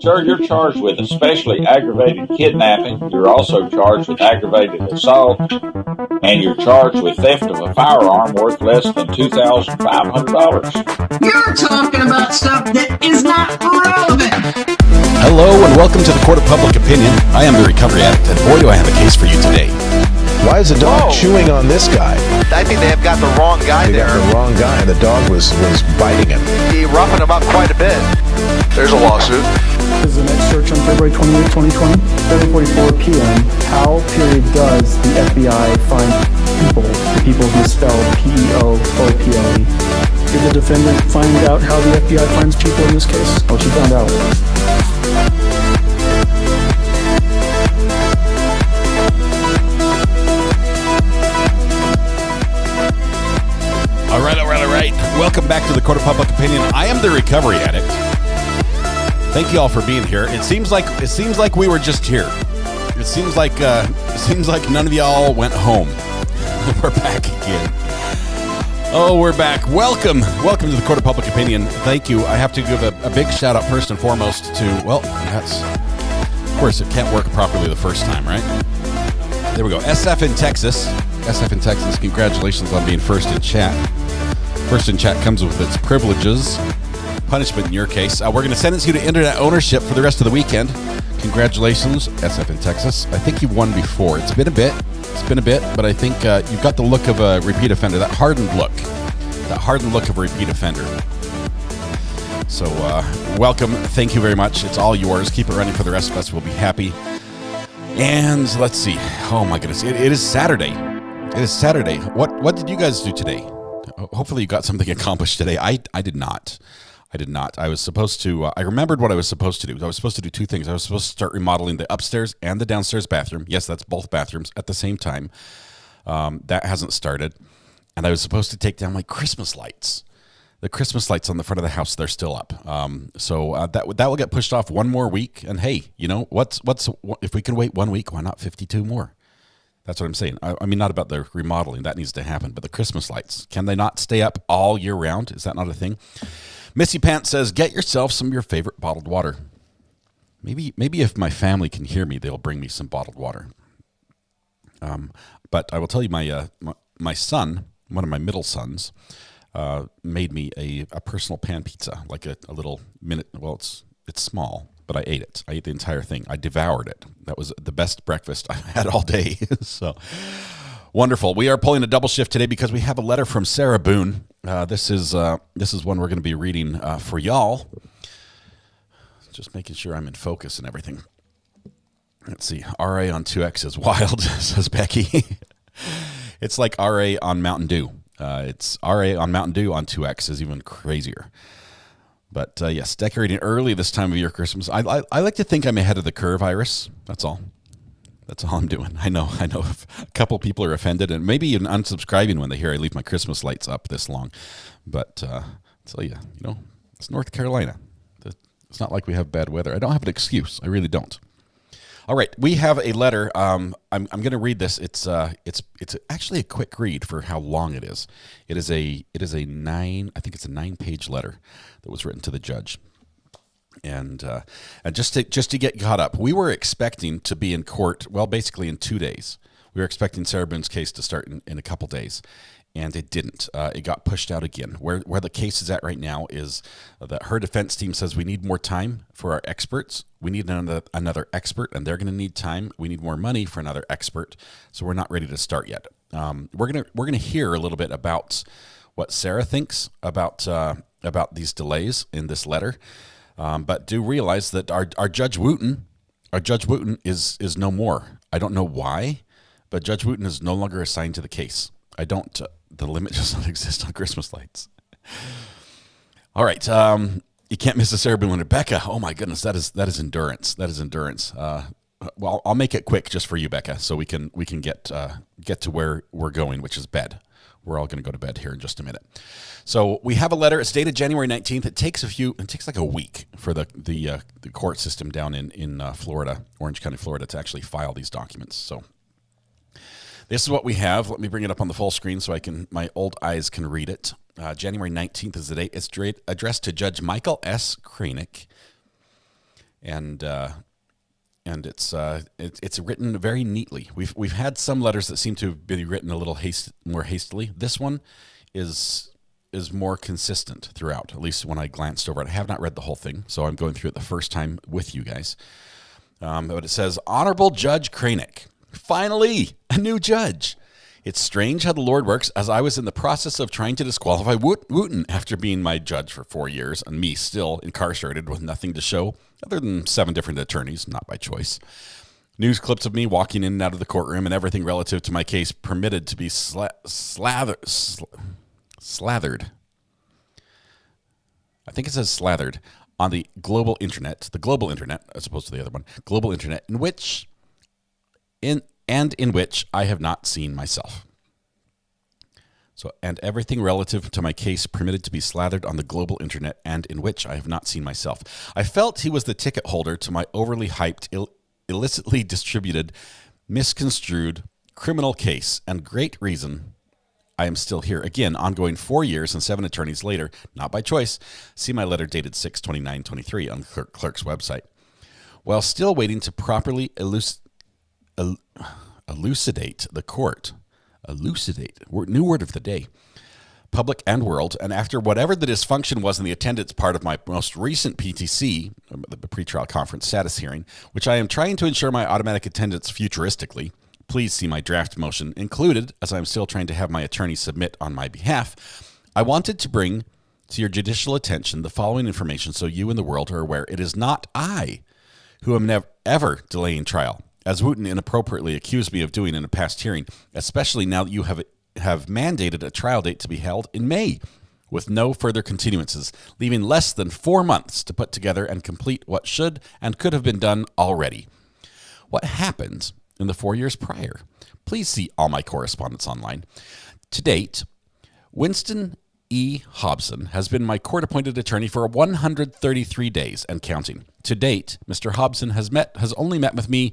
Sir, you're charged with especially aggravated kidnapping. You're also charged with aggravated assault, and you're charged with theft of a firearm worth less than $2,500. You're talking about stuff that is not relevant. Hello and welcome to the Court of Public Opinion. I am the Recovery Addict, and boy do I have a case for you today. Why is the dog chewing on this guy? I think they have got the wrong guy They there. got the wrong guy, and the dog was biting him. He roughened him up quite a bit. There's a lawsuit. This is the next search on February 28, 2020, 7:44 p.m. How does the FBI find the people who spelled P-E-O-O-P-L-E? Did the defendant find out how the FBI finds people in this case? Oh, she found out. All right. Welcome back to the Court of Public Opinion. I am the Recovery Addict. Thank you all for being here. It seems like we were just here. It seems like none of y'all went home. We're back again. Oh, we're back. Welcome to the Court of Public Opinion. Thank you. I have to give a big shout out first and foremost to, of course, it can't work properly the first time, right? There we go. SF in Texas, congratulations on being first in chat. First in chat comes with its privileges, punishment in your case. We're going to sentence you to internet ownership for the rest of the weekend. Congratulations, SF in Texas. I think you've won before. It's been a bit, but I think you've got the look of a repeat offender, that hardened look of a repeat offender. So welcome. Thank you very much. It's all yours. Keep it running for the rest of us. We'll be happy. And let's see. Oh my goodness. It is Saturday. What did you guys do today? Hopefully you got something accomplished today. I did not. I was supposed to, I remembered what I was supposed to do. I was supposed to do two things. I was supposed to start remodeling the upstairs and the downstairs bathroom. Yes, that's both bathrooms at the same time. That hasn't started. And I was supposed to take down my Christmas lights. The Christmas lights on the front of the house, they're still up. So that will get pushed off one more week. And hey, you know, if we can wait 1 week, why not 52 more? That's what I'm saying. I mean, not about the remodeling. That needs to happen. But the Christmas lights, can they not stay up all year round? Is that not a thing? Missy Pants says, get yourself some of your favorite bottled water. Maybe if my family can hear me, they'll bring me some bottled water. But I will tell you, my son, one of my middle sons, made me a personal pan pizza, like a little minute. Well, it's small, but I ate it. I ate the entire thing. I devoured it. That was the best breakfast I've had all day. So wonderful. We are pulling a double shift today because we have a letter from Sarah Boone. This is one we're going to be reading for y'all. Just making sure I'm in focus and everything. Let's see. RA on 2X is wild, says Becky. It's like RA on Mountain Dew. It's RA on Mountain Dew on 2X is even crazier. But yes, decorating early this time of year, Christmas. I like to think I'm ahead of the curve, Iris. That's all. That's all I'm doing. I know a couple people are offended and maybe even unsubscribing when they hear I leave my Christmas lights up this long. But I'll tell you, it's North Carolina. It's not like we have bad weather. I don't have an excuse. I really don't. All right, we have a letter. I'm going to read this. It's actually a quick read for how long it is. It is a 9-page letter that was written to the judge. And just to get caught up, we were expecting to be in court, well, basically in 2 days. We were expecting Sarah Boone's case to start in a couple days, and it didn't. It got pushed out again. Where the case is at right now is that her defense team says we need more time for our experts. We need another expert, and they're going to need time. We need more money for another expert, so we're not ready to start yet. We're gonna hear a little bit about what Sarah thinks about these delays in this letter. But do realize that our Judge Wooten is no more. I don't know why, but Judge Wooten is no longer assigned to the case. The limit does not exist on Christmas lights. All right. You can't miss a Sarah Boone and Becca. Oh my goodness. That is endurance. Well, I'll make it quick just for you, Becca, so we can get to where we're going, which is bed. We're all going to go to bed here in just a minute. So we have a letter. It's dated January 19th. It takes like a week for the court system down in Florida, Orange County, Florida, to actually file these documents. So this is what we have. Let me bring it up on the full screen so my old eyes can read it. January 19th is the date. It's addressed to Judge Michael S. Kranick. and it's written very neatly. We've had some letters that seem to be written a little more hastily. This one is more consistent throughout, at least when I glanced over it. I have not read the whole thing, so I'm going through it the first time with you guys. But it says, Honorable Judge Kranick, finally, a new judge. It's strange how the Lord works, as I was in the process of trying to disqualify Wooten after being my judge for 4 years, and me still incarcerated with nothing to show, other than 7 different attorneys, not by choice. News clips of me walking in and out of the courtroom and everything relative to my case permitted to be slathered. I think it says slathered on the global internet, as opposed to the other one, global internet, in which I have not seen myself. So, and everything relative to my case permitted to be slathered on the global internet and in which I have not seen myself. I felt he was the ticket holder to my overly hyped, illicitly distributed, misconstrued criminal case, and great reason I am still here. Again, ongoing 4 years and 7 attorneys later, not by choice. See my letter dated 6/29/23 on the clerk's website. While still waiting to properly elucidate the court. Elucidate. New word of the day. Public and world. And after whatever the dysfunction was in the attendance part of my most recent PTC, the pretrial conference status hearing, which I am trying to ensure my automatic attendance futuristically, please see my draft motion included, as I'm still trying to have my attorney submit on my behalf. I wanted to bring to your judicial attention the following information so you and the world are aware it is not I who am ever delaying trial, as Wooten inappropriately accused me of doing in a past hearing, especially now that you have mandated a trial date to be held in May, with no further continuances, leaving less than 4 months to put together and complete what should and could have been done already. What happened in the 4 years prior? Please see all my correspondence online. To date, Winston E. Hobson has been my court-appointed attorney for 133 days and counting. To date, Mr. Hobson has only met with me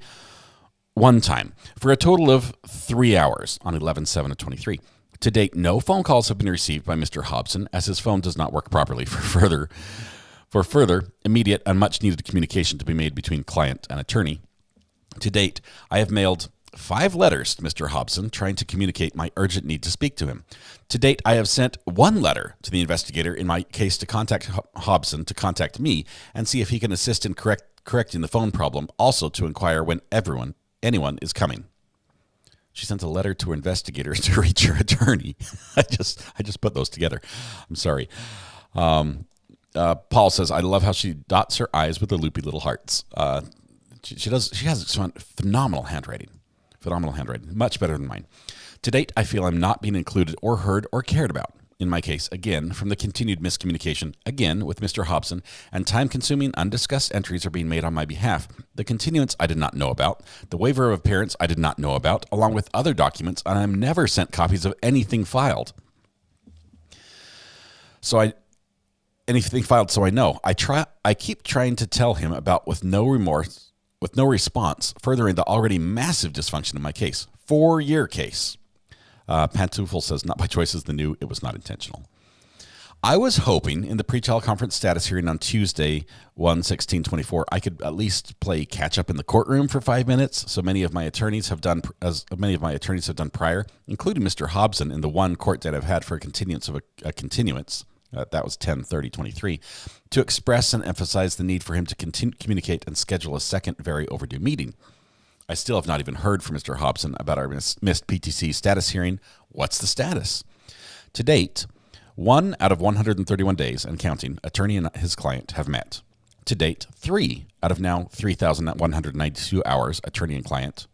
one time for a total of 3 hours on 11/7/23. To date, no phone calls have been received by Mr. Hobson, as his phone does not work properly for further immediate and much-needed communication to be made between client and attorney. To date, I have mailed 5 letters to Mr. Hobson trying to communicate my urgent need to speak to him. To date, I have sent 1 letter to the investigator in my case to contact Hobson to contact me and see if he can assist in correcting the phone problem, also to inquire when anyone is coming. She sent a letter to her investigator to reach her attorney. I just put those together. I'm sorry. Paul says, I love how she dots her I's with her loopy little hearts. She has phenomenal handwriting. Much better than mine. To date, I feel I'm not being included or heard or cared about in my case, again, from the continued miscommunication, again, with Mr. Hobson, and time-consuming, undiscussed entries are being made on my behalf. The continuance I did not know about, the waiver of appearance I did not know about, along with other documents, and I'm never sent copies of anything filed. So I know. I keep trying to tell him about with no remorse, with no response, furthering the already massive dysfunction in my case. 4-year case. Pantoufel says, not by choice is the new, it was not intentional. I was hoping in the pretrial conference status hearing on Tuesday, 1/16/24, I could at least play catch up in the courtroom for 5 minutes. So many of my attorneys have done, prior, including Mr. Hobson in the one court that I've had for a continuance of a continuance. That was 10/30/23, to express and emphasize the need for him to communicate and schedule a second very overdue meeting. I still have not even heard from Mr. Hobson about our missed PTC status hearing. What's the status? To date, 1 out of 131 days and counting, attorney and his client have met. To date, 3 out of now 3,192 hours, attorney and client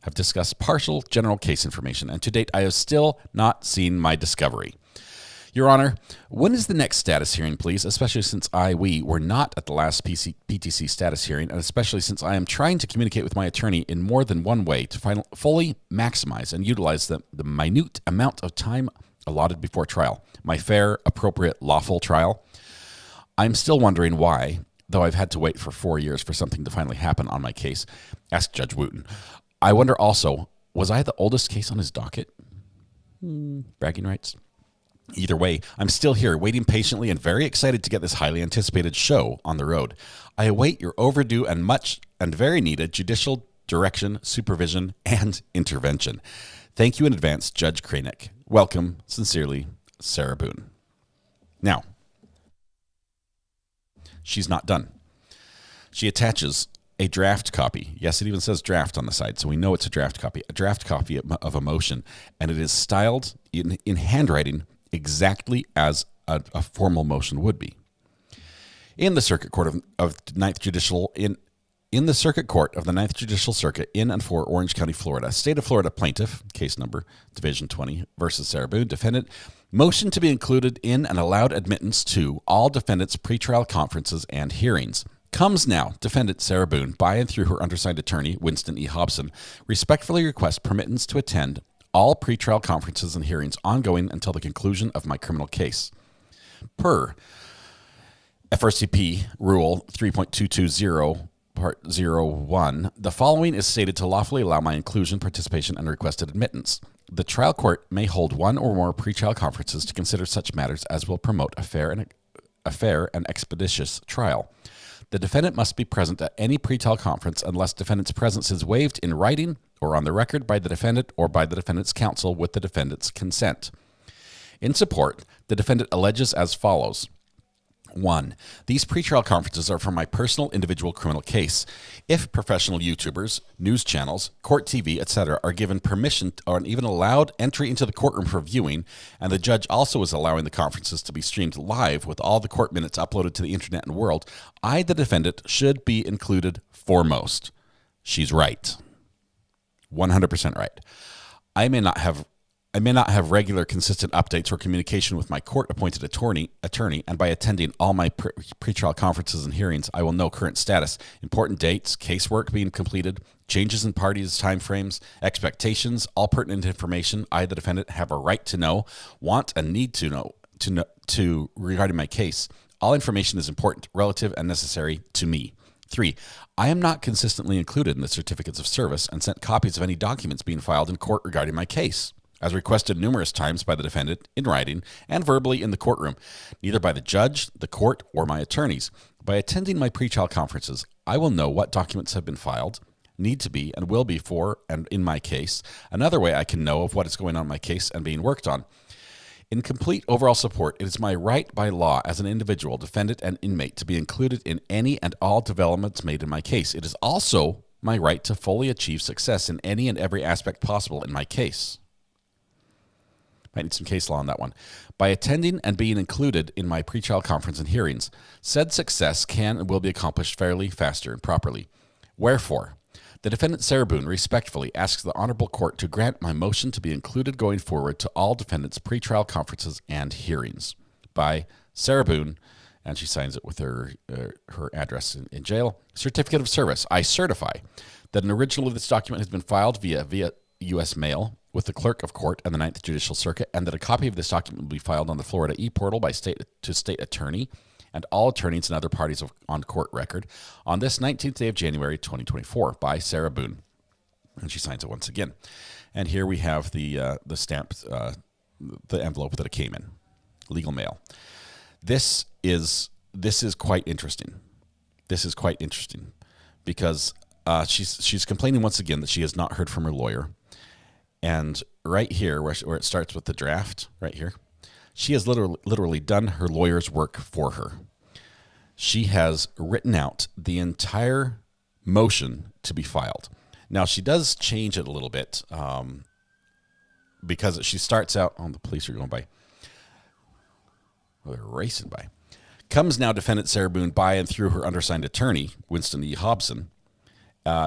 have discussed partial general case information. And to date, I have still not seen my discovery. Your Honor, when is the next status hearing, please, especially since we were not at the last PTC status hearing, and especially since I am trying to communicate with my attorney in more than one way to fully maximize and utilize the minute amount of time allotted before trial, my fair, appropriate, lawful trial. I'm still wondering why, though I've had to wait for 4 years for something to finally happen on my case. Ask Judge Wooten. I wonder also, was I the oldest case on his docket? Bragging rights. Either way, I'm still here, waiting patiently and very excited to get this highly anticipated show on the road. I await your overdue and much and very needed judicial direction, supervision, and intervention. Thank you in advance, Judge Kranick. Welcome, sincerely, Sarah Boone. Now, she's not done. She attaches a draft copy. Yes, it even says draft on the side, so we know it's a draft copy of a motion, and it is styled in handwriting exactly as a formal motion would be. In the Circuit Court of Ninth Judicial in the Circuit Court of the Ninth Judicial Circuit in and for Orange County, Florida, State of Florida plaintiff, case number Division 20 versus Sarah Boone, defendant, motion to be included in and allowed admittance to all defendants' pretrial conferences and hearings. Comes now, defendant Sarah Boone, by and through her undersigned attorney, Winston E. Hobson, respectfully request permittance to attend all pretrial conferences and hearings ongoing until the conclusion of my criminal case. Per FRCP Rule 3.220, Part 01, the following is stated to lawfully allow my inclusion, participation, and requested admittance. The trial court may hold one or more pretrial conferences to consider such matters as will promote a fair and expeditious trial. The defendant must be present at any pretrial conference unless defendant's presence is waived in writing or on the record by the defendant or by the defendant's counsel with the defendant's consent. In support, the defendant alleges as follows. 1. These pretrial conferences are for my personal individual criminal case. If professional YouTubers, news channels, court TV, etc. are given permission or even allowed entry into the courtroom for viewing, and the judge also is allowing the conferences to be streamed live with all the court minutes uploaded to the internet and world, I, the defendant, should be included foremost. She's right. 100% right. I may not have regular, consistent updates or communication with my court-appointed attorney, and by attending all my pretrial conferences and hearings, I will know current status, important dates, casework being completed, changes in parties' timeframes, expectations, all pertinent information I, the defendant, have a right to know, want, and need to know regarding my case. All information is important, relative, and necessary to me. 3. I am not consistently included in the certificates of service and sent copies of any documents being filed in court regarding my case, as requested numerous times by the defendant in writing and verbally in the courtroom, neither by the judge, the court, or my attorneys. By attending my pretrial conferences, I will know what documents have been filed, need to be, and will be for and in my case. Another way I can know of what is going on in my case and being worked on. In complete overall support, it is my right by law as an individual, defendant, and inmate to be included in any and all developments made in my case. It is also my right to fully achieve success in any and every aspect possible in my case. Might need some case law on that one. By attending and being included in my pretrial conference and hearings, said success can and will be accomplished fairly, faster, and properly. Wherefore, the defendant Sarah Boone respectfully asks the Honorable Court to grant my motion to be included going forward to all defendants' pretrial conferences and hearings. By Sarah Boone, and she signs it with her address in jail. Certificate of service. I certify that an original of this document has been filed via U.S. mail with the clerk of court and the Ninth Judicial Circuit, and that a copy of this document will be filed on the Florida e-portal by state attorney and all attorneys and other parties on court record on this 19th day of January 2024 by Sarah Boone. And she signs it once again. And here we have the stamped the envelope that it came in, legal mail. This is quite interesting. This is quite interesting because she's complaining once again that she has not heard from her lawyer. And right here, where it starts with the draft, right here, she has literally done her lawyer's work for her. She has written out the entire motion to be filed. Now, she does change it a little bit because she starts out, the police are going by. Well, they're racing by. Comes now defendant Sarah Boone by and through her undersigned attorney, Winston E. Hobson.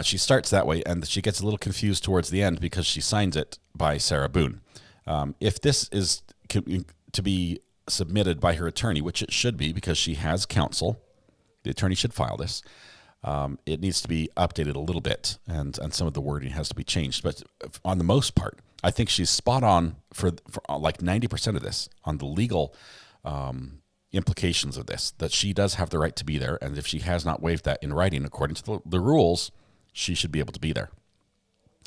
She starts that way, and she gets a little confused towards the end because she signs it by Sarah Boone. If this is to be submitted by her attorney, which it should be because she has counsel, the attorney should file this. It needs to be updated a little bit, and some of the wording has to be changed. But on the most part, I think she's spot on for like 90% of this on the legal implications of this, that she does have the right to be there, and if she has not waived that in writing according to the rules, she should be able to be there.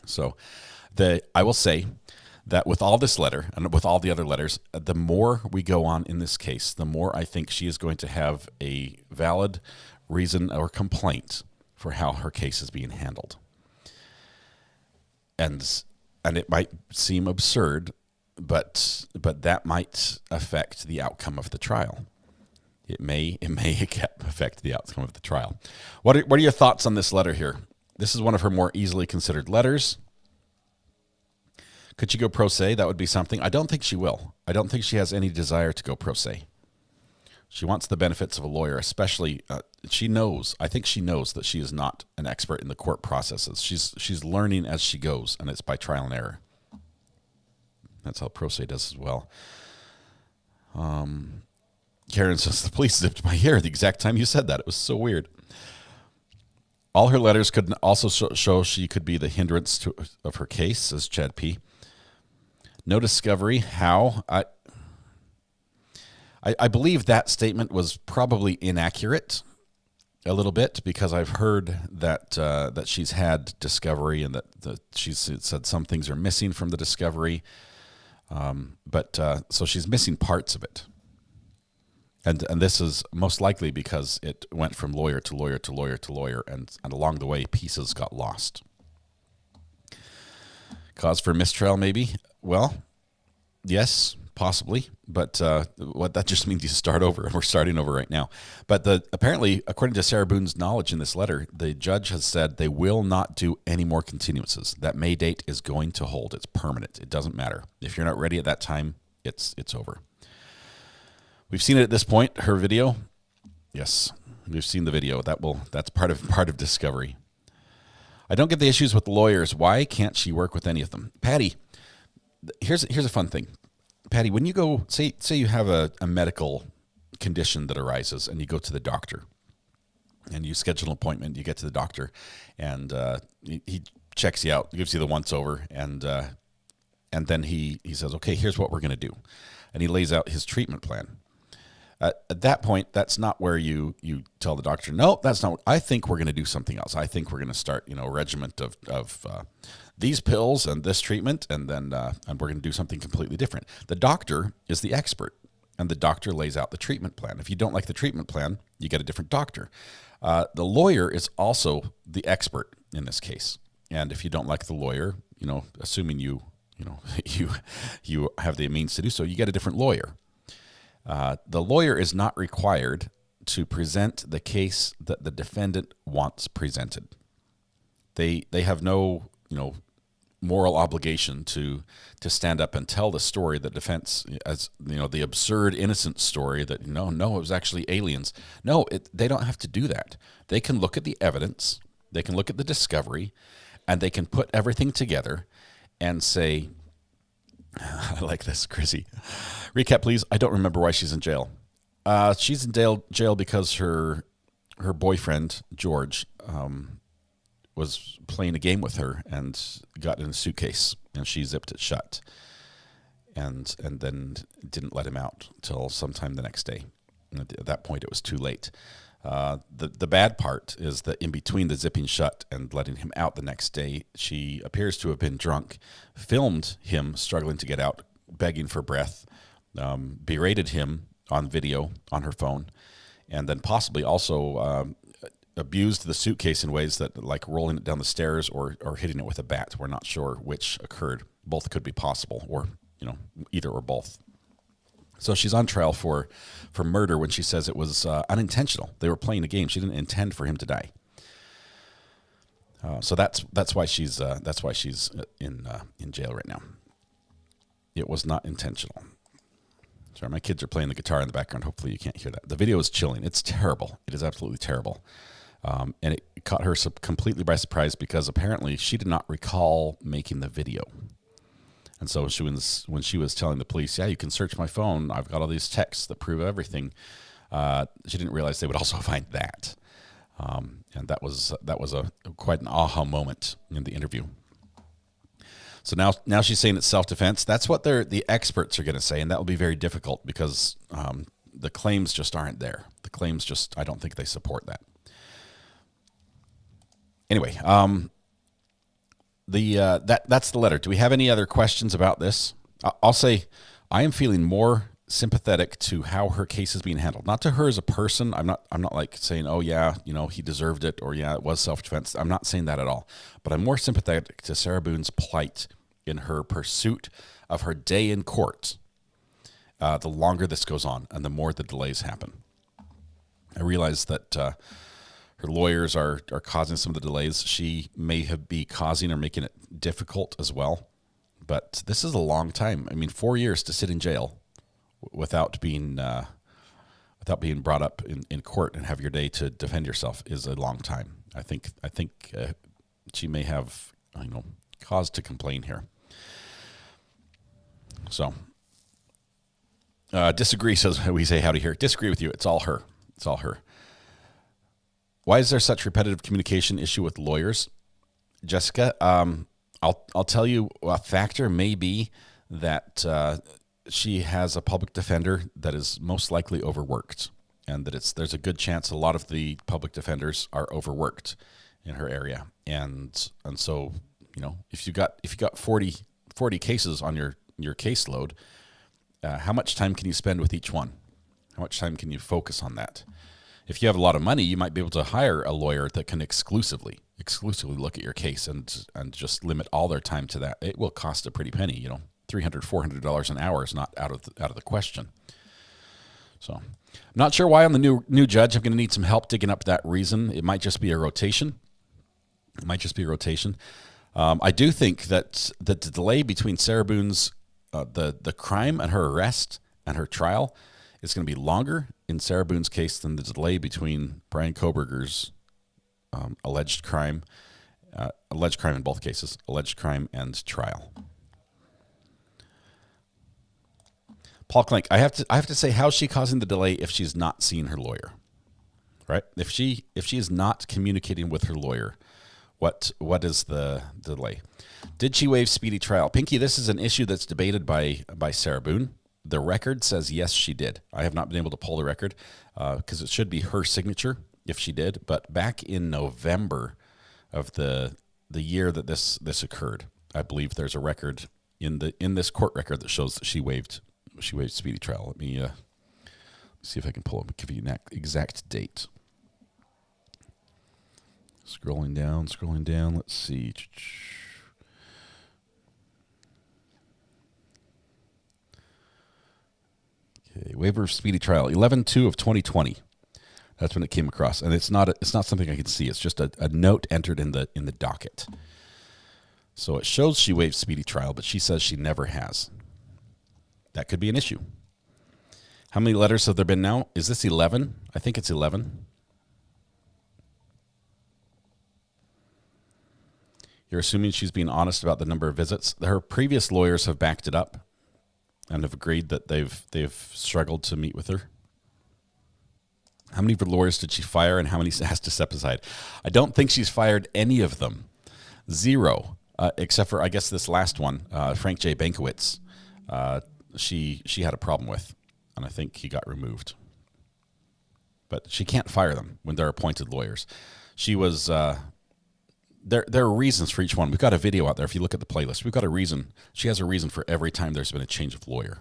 So I will say that with all this letter and with all the other letters, the more we go on in this case, the more I think she is going to have a valid reason or complaint for how her case is being handled. And it might seem absurd, but that might affect the outcome of the trial. It may affect the outcome of the trial. What are your thoughts on this letter here? This is one of her more easily considered letters. Could she go pro se? That would be something. I don't think she will. I don't think she has any desire to go pro se. She wants the benefits of a lawyer, especially I think she knows that she is not an expert in the court processes. She's learning as she goes, and it's by trial and error. That's how pro se does as well. Karen says, the police zipped my hair the exact time you said that. It was so weird. All her letters could also show she could be the hindrance of her case, says Chad P. No discovery. How? I believe that statement was probably inaccurate a little bit, because I've heard that she's had discovery and that she's said some things are missing from the discovery. So she's missing parts of it. And this is most likely because it went from lawyer to lawyer to lawyer to lawyer, and along the way, pieces got lost. Cause for mistrial, maybe? Well, yes, possibly. But what that just means you start over, and we're starting over right now. But apparently, according to Sarah Boone's knowledge in this letter, the judge has said they will not do any more continuances. That May date is going to hold. It's permanent. It doesn't matter. If you're not ready at that time, it's over. We've seen it at this point. Her video, yes, we've seen the video. That's part of discovery. I don't get the issues with the lawyers. Why can't she work with any of them? Patty, here's a fun thing. Patty, when you go, say you have a medical condition that arises, and you go to the doctor, and you schedule an appointment, you get to the doctor, and he checks you out, gives you the once over, and then he says, okay, here's what we're going to do, and he lays out his treatment plan. At that point, that's not where you tell the doctor, no, that's not. I think we're going to do something else. I think we're going to start, a regimen of these pills and this treatment, and then and we're going to do something completely different. The doctor is the expert, and the doctor lays out the treatment plan. If you don't like the treatment plan, you get a different doctor. The lawyer is also the expert in this case, and if you don't like the lawyer, assuming you have the means to do so, you get a different lawyer. The lawyer is not required to present the case that the defendant wants presented. They have no moral obligation to stand up and tell the story that defense, as the absurd innocent story that no it was actually aliens. No, they don't have to do that. They can look at the evidence, they can look at the discovery, and they can put everything together and say, I like this, Chrissy. Recap, please. I don't remember why she's in jail. She's in jail because her boyfriend, George, was playing a game with her and got in a suitcase, and she zipped it shut and then didn't let him out till sometime the next day. And at that point, it was too late. The bad part is that in between the zipping shut and letting him out the next day, she appears to have been drunk, filmed him struggling to get out, begging for breath, berated him on video on her phone, and then possibly also abused the suitcase in ways that, like rolling it down the stairs or hitting it with a bat. We're not sure which occurred. Both could be possible, or either or both. So she's on trial for murder when she says it was unintentional. They were playing a game. She didn't intend for him to die. So that's why she's in jail right now. It was not intentional. Sorry, my kids are playing the guitar in the background. Hopefully you can't hear that. The video is chilling. It's terrible. It is absolutely terrible. And it caught her completely by surprise, because apparently she did not recall making the video. And so when she was telling the police, yeah, you can search my phone, I've got all these texts that prove everything, she didn't realize they would also find that. And that was quite an aha moment in the interview. So now she's saying it's self-defense. That's what the experts are going to say, and that will be very difficult, because the claims just aren't there. The claims I don't think they support that. Anyway, that's the letter. Do we have any other questions about this? I'll say I am feeling more sympathetic to how her case is being handled. Not to her as a person. I'm not like saying, oh yeah, he deserved it, or yeah, it was self-defense. I'm not saying that at all. But I'm more sympathetic to Sarah Boone's plight in her pursuit of her day in court. The longer this goes on and the more the delays happen. I realize that her lawyers are causing some of the delays. She may be causing or making it difficult as well. But this is a long time. I mean, 4 years to sit in jail without being brought up in court and have your day to defend yourself is a long time. I think she may have cause to complain here. So disagree, says we say howdy here. Disagree with you. It's all her. It's all her. Why is there such repetitive communication issue with lawyers, Jessica? I'll tell you, a factor may be that she has a public defender that is most likely overworked, and that there's a good chance a lot of the public defenders are overworked in her area, and so if you got 40 cases on your caseload, how much time can you spend with each one? How much time can you focus on that? If you have a lot of money, you might be able to hire a lawyer that can exclusively look at your case and just limit all their time to that. It will cost a pretty penny, $300, $400 an hour is not out of the question. So I'm not sure why I'm the new judge. I'm going to need some help digging up that reason. It might just be a rotation. I do think that the delay between Sarah Boone's the crime and her arrest and her trial is going to be longer in Sarah Boone's case than the delay between Brian Koberger's alleged crime in both cases, alleged crime and trial. Paul Klink, I have to say, how's she causing the delay if she's not seeing her lawyer? Right? If she is not communicating with her lawyer, what is the delay? Did she waive speedy trial? Pinky, this is an issue that's debated by Sarah Boone. The record says yes, she did. I have not been able to pull the record because it should be her signature if she did. But back in November of the year that this occurred, I believe there's a record in this court record that shows that she waived speedy trial. Let me see if I can pull up, give you an exact date. Scrolling down. Let's see. Okay, waiver of speedy trial, 11/2 of 2020. That's when it came across, and it's not something I can see. It's just a note entered in the docket. So it shows she waived speedy trial, but she says she never has. That could be an issue. How many letters have there been now? Is this 11? I think it's 11. You're assuming she's being honest about the number of visits. Her previous lawyers have backed it up and have agreed that they've struggled to meet with her. How many of her lawyers did she fire, and how many has to step aside? I don't think she's fired any of them. 0, except for, I guess, this last one, Frank J. Bankowitz. She had a problem with, and I think he got removed. But she can't fire them when they're appointed lawyers. She was... There are reasons for each one. We've got a video out there. If you look at the playlist, we've got a reason. She has a reason for every time there's been a change of lawyer.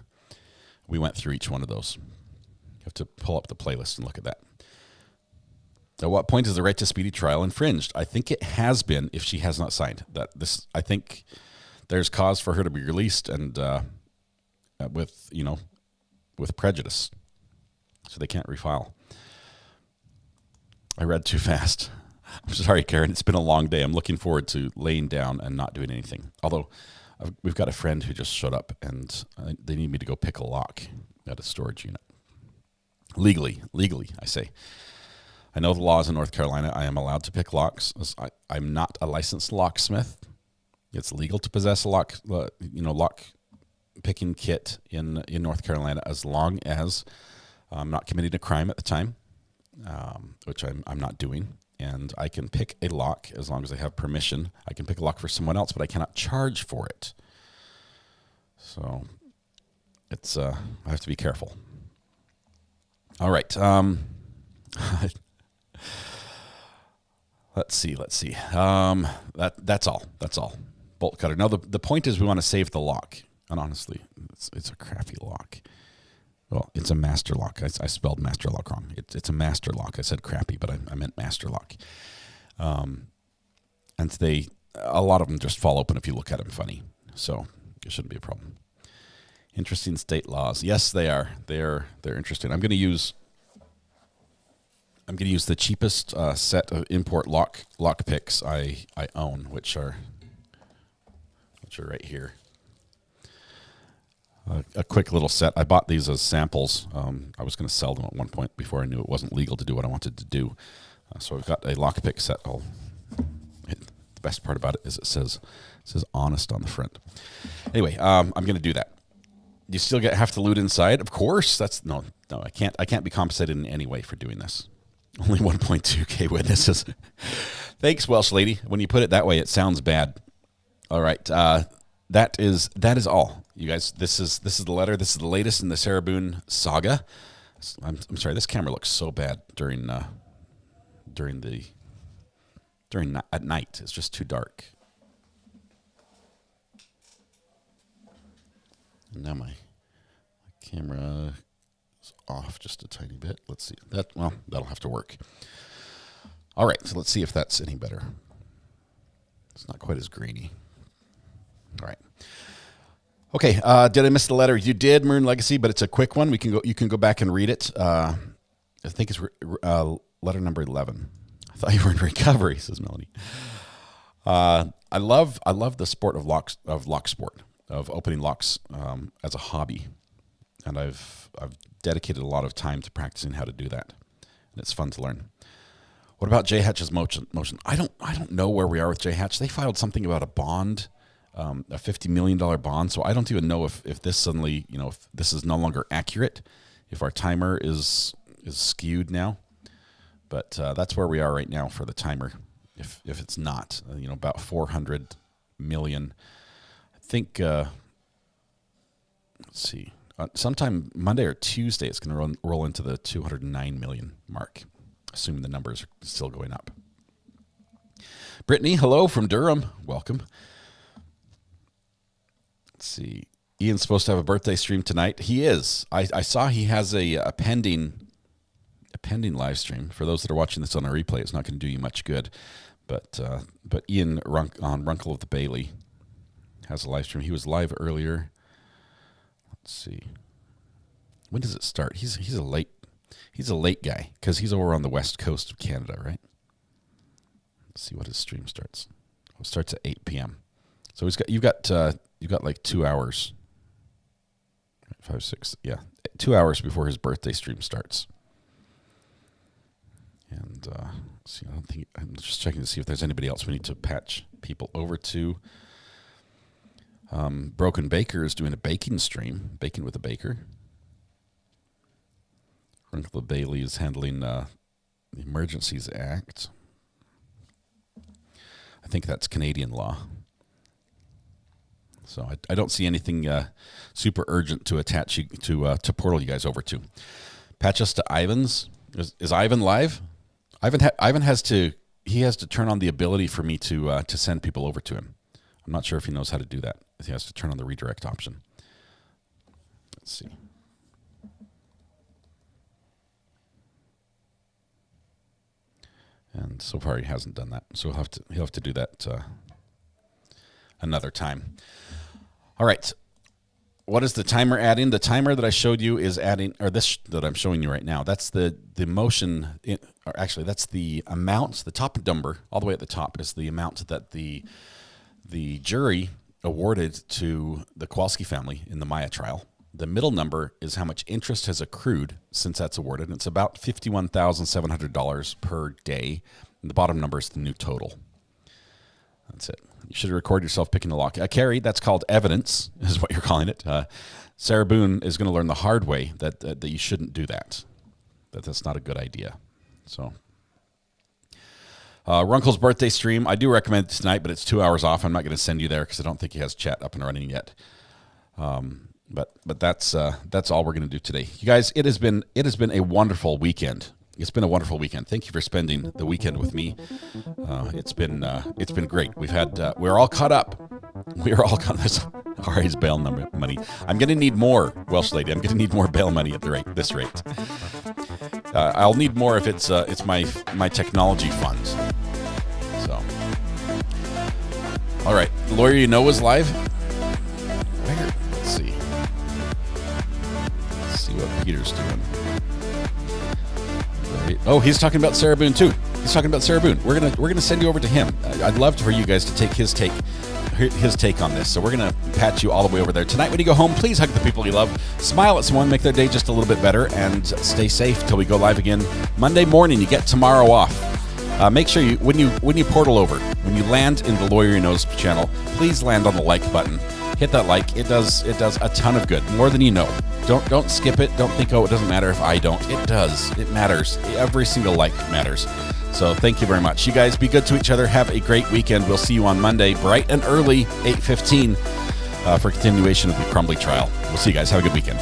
We went through each one of those. You have to pull up the playlist and look at that. At what point is the right to speedy trial infringed? I think it has been if she has not signed. I think there's cause for her to be released and with prejudice, so they can't refile. I read too fast. I'm sorry, Karen. It's been a long day. I'm looking forward to laying down and not doing anything. Although we've got a friend who just showed up, and they need me to go pick a lock at a storage unit. Legally, I say. I know the laws in North Carolina. I am allowed to pick locks. I'm not a licensed locksmith. It's legal to possess a lock picking kit in North Carolina as long as I'm not committing a crime at the time, which I'm not doing. And I can pick a lock as long as I have permission. I can pick a lock for someone else, but I cannot charge for it. So it's I have to be careful. All right. Let's see. That's all. bolt cutter. Now, the point is we want to save the lock. And honestly, it's a crappy lock. Well, it's a master lock. I spelled master lock wrong. It's a master lock. I said crappy, but I meant master lock. And a lot of them just fall open if you look at them funny. So it shouldn't be a problem. Interesting state laws. Yes, they are. They're interesting. I'm going to use the cheapest set of import lock picks I own, which are right here. A quick little set. I bought these as samples. I was going to sell them at one point before I knew it wasn't legal to do what I wanted to do. So I've got a lockpick set. The best part about it is it says honest on the front. Anyway, I'm going to do that. You still have to loot inside, of course. That's no. I can't be compensated in any way for doing this. Only 1.2K witnesses. Thanks, Welsh lady. When you put it that way, it sounds bad. All right, that is all, you guys. This is the letter. This is the latest in the Sarah Boone saga. I'm sorry. This camera looks so bad during at night. It's just too dark. And now my camera is off just a tiny bit. Let's see that. Well, that'll have to work. All right, so let's see if that's any better. It's not quite as grainy. All right. Okay. Did I miss the letter? You did, Maroon Legacy, but it's a quick one. You can go back and read it. I think it's letter number 11. I thought you were in recovery, says Melanie. I love the sport of lock sport, of opening locks as a hobby, and I've dedicated a lot of time to practicing how to do that, and it's fun to learn. What about J Hatch's motion? I don't know where we are with J Hatch. They filed something about a bond, a $50 million bond. So I don't even know if this suddenly, if this is no longer accurate, if our timer is skewed now. But that's where we are right now for the timer. If it's not, about 400 million. I think. Let's see. Sometime Monday or Tuesday, it's going to roll into the 209 million mark, assuming the numbers are still going up. Brittany, hello from Durham. Welcome. Let's see. Ian's supposed to have a birthday stream tonight. He is. I saw he has a pending live stream. For those that are watching this on a replay, it's not going to do you much good. But Ian on Runkle of the Bailey has a live stream. He was live earlier. Let's see. When does it start? He's a late guy because he's over on the west coast of Canada, right? Let's see what his stream starts. It starts at 8 p.m. So you've got like 2 hours. 5, 6, yeah, 2 hours before his birthday stream starts. And see, I'm just checking to see if there's anybody else we need to patch people over to. Broken Baker is doing a baking stream, Baking with a Baker. Runkle Bailey is handling the Emergencies Act. I think that's Canadian law. So I don't see anything super urgent to attach you to portal you guys over to. Patch us to Ivan's. Is Ivan live? Ivan has to turn on the ability for me to send people over to him. I'm not sure if he knows how to do that. He has to turn on the redirect option. Let's see. And so far he hasn't done that. So he'll have to do that another time. All right. What is the timer adding? The timer that I showed you is adding, or this that I'm showing you right now. That's the motion, or actually that's the amount. The top number, all the way at the top, is the amount that the jury awarded to the Kowalski family in the Maya trial. The middle number is how much interest has accrued since that's awarded, and it's about $51,700 per day. And the bottom number is the new total. That's it. You should record yourself picking the lock. Carrie, that's called evidence, is what you're calling it. Sarah Boone is going to learn the hard way that you shouldn't do that. That's not a good idea. So, Runkle's birthday stream, I do recommend it tonight, but it's 2 hours off. I'm not going to send you there because I don't think he has chat up and running yet. But that's all we're going to do today. You guys, it has been a wonderful weekend. It's been a wonderful weekend. Thank you for spending the weekend with me. It's been great. We're all caught up. We are all going this Ari's bail money. I'm going to need more, Welsh lady. I'm going to need more bail money at this rate. I'll need more if it's my technology funds. So, all right, Lawyer You Know is live. Where? Let's see. Let's see what Peter's doing. Right. Oh, he's talking about Sarah Boone too. He's talking about Sarah Boone. We're gonna send you over to him. I'd love for you guys to take his take on this. So we're gonna patch you all the way over there tonight. When you go home, please hug the people you love, smile at someone, make their day just a little bit better, and stay safe till we go live again Monday morning. You get tomorrow off. Make sure you when you portal over, when you land in the Lawyer You Know's channel, please land on the like button. Hit that like. It does a ton of good, more than you know. Don't skip it. Don't think, oh, it doesn't matter if I don't. It does. It matters. Every single like matters. So thank you very much. You guys be good to each other. Have a great weekend. We'll see you on Monday, bright and early, 8:15, for continuation of the Crumbly trial. We'll see you guys. Have a good weekend.